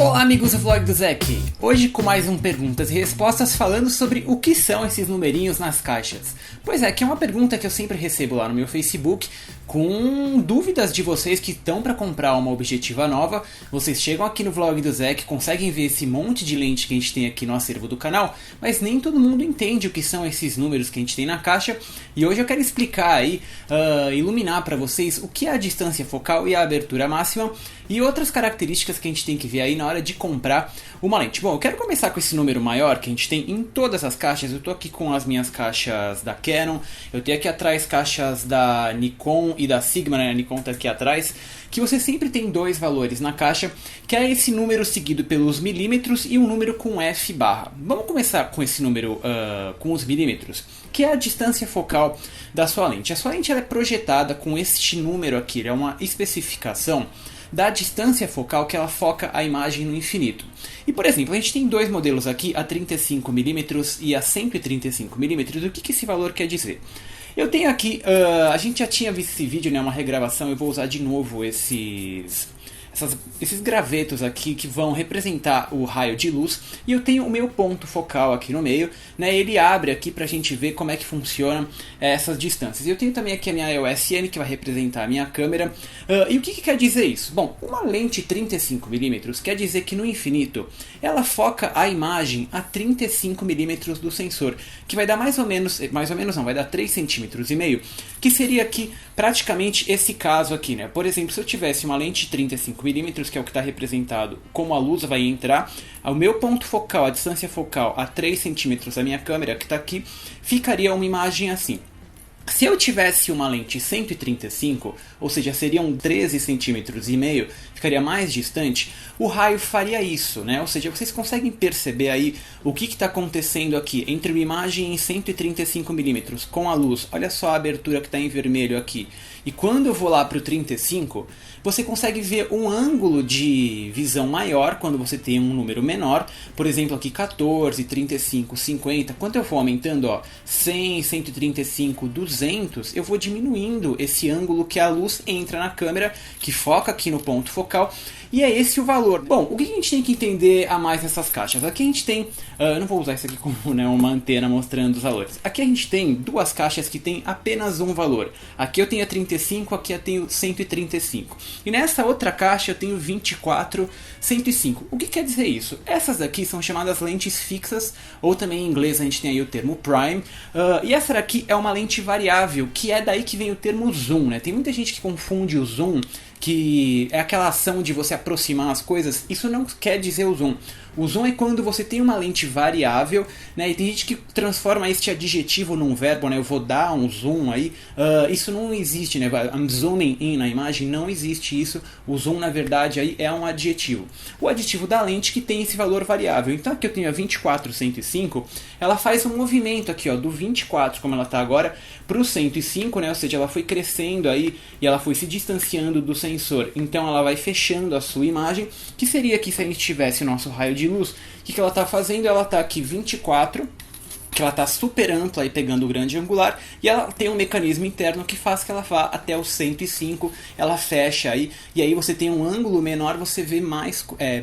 Olá amigos do vlog do Zé aqui. Hoje com mais um perguntas e respostas falando sobre o que são esses numerinhos nas caixas. Pois é, que é uma pergunta que eu sempre recebo lá no meu Facebook com dúvidas de vocês que estão para comprar uma objetiva nova. Vocês chegam aqui no vlog do Zé, conseguem ver esse monte de lente que a gente tem aqui no acervo do canal, mas nem todo mundo entende o que são esses números que a gente tem na caixa. E hoje eu quero explicar aí, iluminar para vocês o que é a distância focal e a abertura máxima e outras características que a gente tem que ver aí na hora de comprar uma lente. Bom, eu quero começar com esse número maior que a gente tem em todas as caixas. Eu estou aqui com as minhas caixas da Canon, eu tenho aqui atrás caixas da Nikon e da Sigma, né? A Nikon está aqui atrás, que você sempre tem dois valores na caixa, que é esse número seguido pelos milímetros e um número com F barra. Vamos começar com esse número com os milímetros, que é a distância focal da sua lente. A sua lente ela é projetada com este número aqui, é uma especificação da distância focal que ela foca a imagem no infinito. E por exemplo, a gente tem dois modelos aqui, a 35mm e a 135mm. O que esse valor quer dizer? Eu tenho aqui, a gente já tinha visto esse vídeo, né, uma regravação, eu vou usar de novo esses gravetos aqui que vão representar o raio de luz, e eu tenho o meu ponto focal aqui no meio, né, ele abre aqui pra gente ver como é que funcionam essas distâncias. E eu tenho também aqui a minha EOS M, que vai representar a minha câmera. E o que quer dizer isso? Bom, uma lente 35mm quer dizer que no infinito ela foca a imagem a 35mm do sensor, que vai dar mais ou menos não, vai dar 3,5 cm, que seria aqui praticamente esse caso aqui, né? Por exemplo, se eu tivesse uma lente 35mm, que é o que está representado como a luz vai entrar, o meu ponto focal, a distância focal a 3 cm da minha câmera, que está aqui, ficaria uma imagem assim. Se eu tivesse uma lente 135, ou seja, seriam 13,5 cm, ficaria mais distante, o raio faria isso, né? Ou seja, vocês conseguem perceber aí o que está acontecendo aqui entre uma imagem em 135mm com a luz. Olha só a abertura que está em vermelho aqui. E quando eu vou lá para o 35, você consegue ver um ângulo de visão maior quando você tem um número menor. Por exemplo, aqui 14, 35, 50. Quando eu for aumentando, ó, 100, 135, 200, eu vou diminuindo esse ângulo que a luz entra na câmera, que foca aqui no ponto focal. E é esse o valor. Bom, o que a gente tem que entender a mais nessas caixas? Aqui a gente tem, eu não vou usar isso aqui como, né, uma antena mostrando os valores. Aqui a gente tem duas caixas que tem apenas um valor. Aqui eu tenho a 35, aqui eu tenho 135. E nessa outra caixa eu tenho 24, 105. O que quer dizer isso? Essas daqui são chamadas lentes fixas, ou também em inglês a gente tem aí o termo prime. E essa daqui é uma lente variável, que é daí que vem o termo zoom, né? Tem muita gente que confunde o zoom, que é aquela ação de você aproximar as coisas. Isso não quer dizer o zoom. O zoom é quando você tem uma lente variável, né? E tem gente que transforma este adjetivo num verbo, né? Eu vou dar um zoom aí. Isso não existe, né? I'm zooming in na imagem, não existe isso. O zoom, na verdade, aí é um adjetivo. O adjetivo da lente que tem esse valor variável. Então aqui eu tenho a 24, 105. Ela faz um movimento aqui, ó, do 24, como ela está agora, para o 105, né? Ou seja, ela foi crescendo aí e ela foi se distanciando do sensor. Então ela vai fechando a sua imagem, que seria aqui se a gente tivesse o nosso raio de luz. O que ela está fazendo? Ela está aqui 24, que ela está super ampla e pegando o grande angular, e ela tem um mecanismo interno que faz que ela vá até o 105, ela fecha aí, e aí você tem um ângulo menor, você vê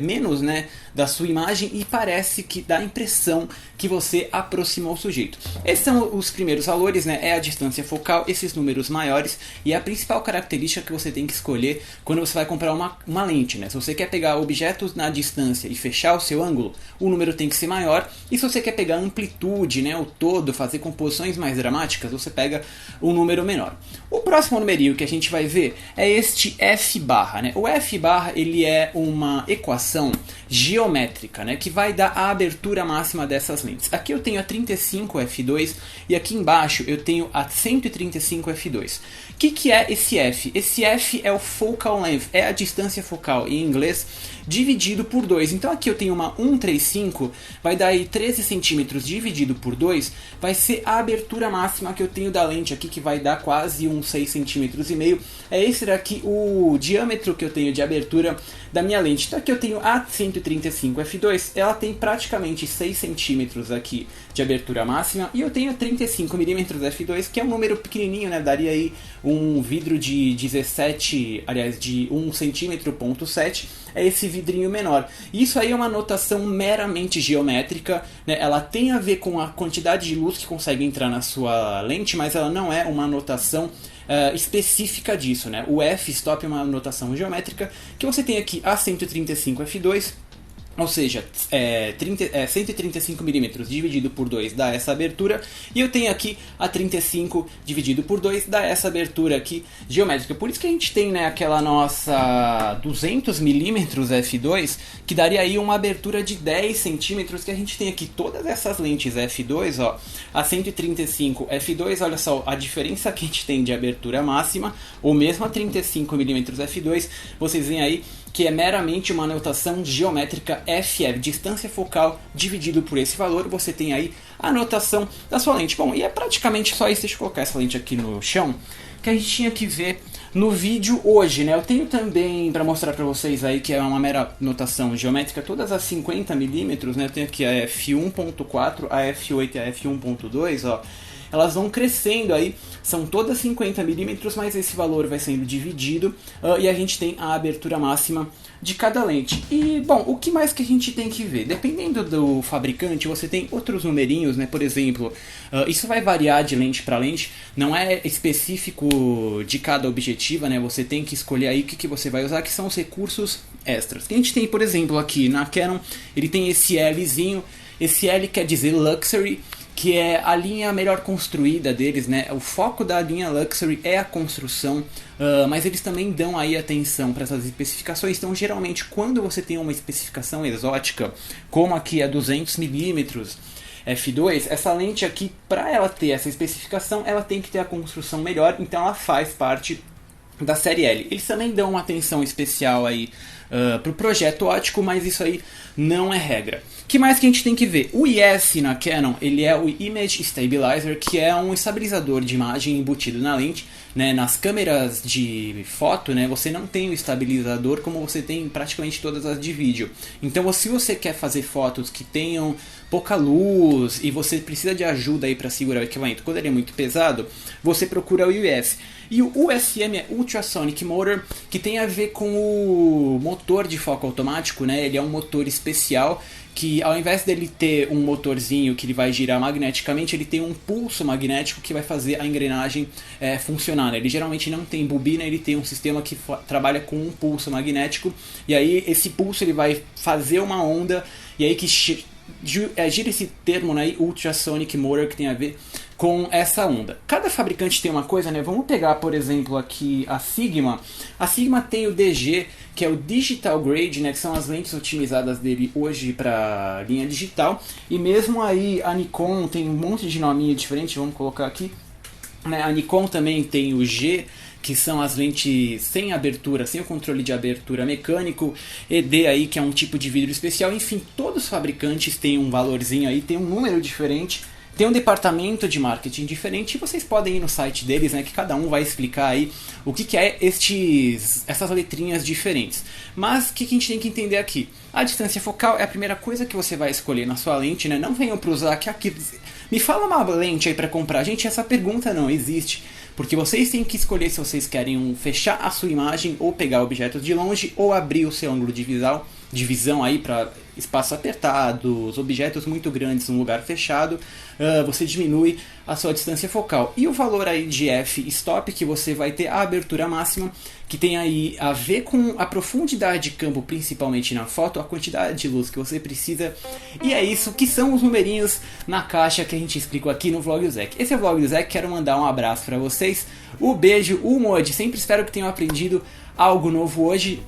menos, né, da sua imagem, e parece que dá a impressão que você aproximou o sujeito. Esses são os primeiros valores, né, é a distância focal, esses números maiores, e a principal característica que você tem que escolher quando você vai comprar uma lente, né? Se você quer pegar objetos na distância e fechar o seu ângulo, o número tem que ser maior, e se você quer pegar amplitude, né, o todo, fazer composições mais dramáticas, você pega um número menor. O próximo numerinho que a gente vai ver é este F barra, né? O F barra, ele é uma equação geométrica, né, que vai dar a abertura máxima dessas lentes. Aqui eu tenho a 35 f2 e aqui embaixo eu tenho a 135 f2. O que é esse F? Esse F é o focal length, é a distância focal em inglês, dividido por 2. Então aqui eu tenho uma 135, vai dar aí 13 centímetros dividido por 2 vai ser a abertura máxima que eu tenho da lente aqui, que vai dar quase uns 6,5 cm. É esse daqui o diâmetro que eu tenho de abertura da minha lente. Então aqui eu tenho a 135 f2, ela tem praticamente 6 centímetros aqui de abertura máxima, e eu tenho 35mm f2, que é um número pequenininho, né? Daria aí um vidro de 17, aliás, de 1 cm, 7, é esse vidrinho menor. Isso aí é uma notação meramente geométrica, né? Ela tem a ver com a quantidade de luz que consegue entrar na sua lente, mas ela não é uma notação específica disso, né? O f-stop é uma notação geométrica que você tem aqui a 135 f2, ou seja, 135mm dividido por 2 dá essa abertura, e eu tenho aqui a 35 dividido por 2 dá essa abertura aqui geométrica. Por isso que a gente tem, né, aquela nossa 200mm f2, que daria aí uma abertura de 10 centímetros, que a gente tem aqui todas essas lentes f2, ó, a 135 f2, olha só a diferença que a gente tem de abertura máxima, ou mesmo a 35mm f2, vocês veem aí que é meramente uma notação geométrica FF, distância focal dividido por esse valor, você tem aí a notação da sua lente. Bom, e é praticamente só isso. Deixa eu colocar essa lente aqui no chão, que a gente tinha que ver no vídeo hoje, né? Eu tenho também para mostrar para vocês aí que é uma mera notação geométrica, todas as 50mm, né? Eu tenho aqui a f1.4, a f8 e a f1.2, ó. Elas vão crescendo aí, são todas 50mm, mas esse valor vai sendo dividido e a gente tem a abertura máxima de cada lente. E, bom, o que mais que a gente tem que ver? Dependendo do fabricante, você tem outros numerinhos, né? Por exemplo, isso vai variar de lente para lente, não é específico de cada objetiva, né? Você tem que escolher aí o que você vai usar, que são os recursos extras. A gente tem, por exemplo, aqui na Canon, ele tem esse Lzinho, esse L quer dizer Luxury, que é a linha melhor construída deles, né? O foco da linha Luxury é a construção, mas eles também dão aí atenção para essas especificações. Então, geralmente, quando você tem uma especificação exótica, como aqui a 200mm f2, essa lente aqui, para ela ter essa especificação, ela tem que ter a construção melhor, então ela faz parte da série L. Eles também dão uma atenção especial aí para o projeto óptico, mas isso aí não é regra. O que mais que a gente tem que ver? O IS na Canon, ele é o Image Stabilizer, que é um estabilizador de imagem embutido na lente, né? Nas câmeras de foto, né, você não tem o estabilizador como você tem em praticamente todas as de vídeo. Então, se você quer fazer fotos que tenham pouca luz e você precisa de ajuda aí para segurar o equipamento quando ele é muito pesado, você procura o US. E o USM é Ultrasonic Motor, que tem a ver com o motor de foco automático, né? Ele é um motor especial que, ao invés dele ter um motorzinho que ele vai girar magneticamente, ele tem um pulso magnético que vai fazer a engrenagem funcionar, né? Ele geralmente não tem bobina, ele tem um sistema que trabalha com um pulso magnético, e aí esse pulso ele vai fazer uma onda, e aí que gira esse termo, né, Ultrasonic Motor, que tem a ver com essa onda. Cada fabricante tem uma coisa, né? Vamos pegar, por exemplo, aqui a Sigma. A Sigma tem o DG, que é o Digital Grade, né? Que são as lentes otimizadas dele hoje para linha digital. E mesmo aí a Nikon tem um monte de nominho diferente, vamos colocar aqui, né? A Nikon também tem o G, que são as lentes sem abertura, sem o controle de abertura mecânico, ED aí, que é um tipo de vidro especial. Enfim, todos os fabricantes têm um valorzinho aí, tem um número diferente, tem um departamento de marketing diferente, e vocês podem ir no site deles, né, que cada um vai explicar aí o que é essas letrinhas diferentes. Mas o que a gente tem que entender aqui? A distância focal é a primeira coisa que você vai escolher na sua lente, né? Não venham para usar aqui. Me fala uma lente aí para comprar. Gente, essa pergunta não existe, porque vocês têm que escolher se vocês querem fechar a sua imagem, ou pegar objetos de longe, ou abrir o seu ângulo de visão aí para espaços apertados, objetos muito grandes num lugar fechado. Você diminui a sua distância focal. E o valor aí de f-stop, que você vai ter a abertura máxima, que tem aí a ver com a profundidade de campo, principalmente na foto, a quantidade de luz que você precisa. E é isso que são os numerinhos na caixa que a gente explicou aqui no Vlog do Zec. Esse é o Vlog do Zec, quero mandar um abraço para vocês. O beijo, o mod, sempre espero que tenham aprendido algo novo hoje.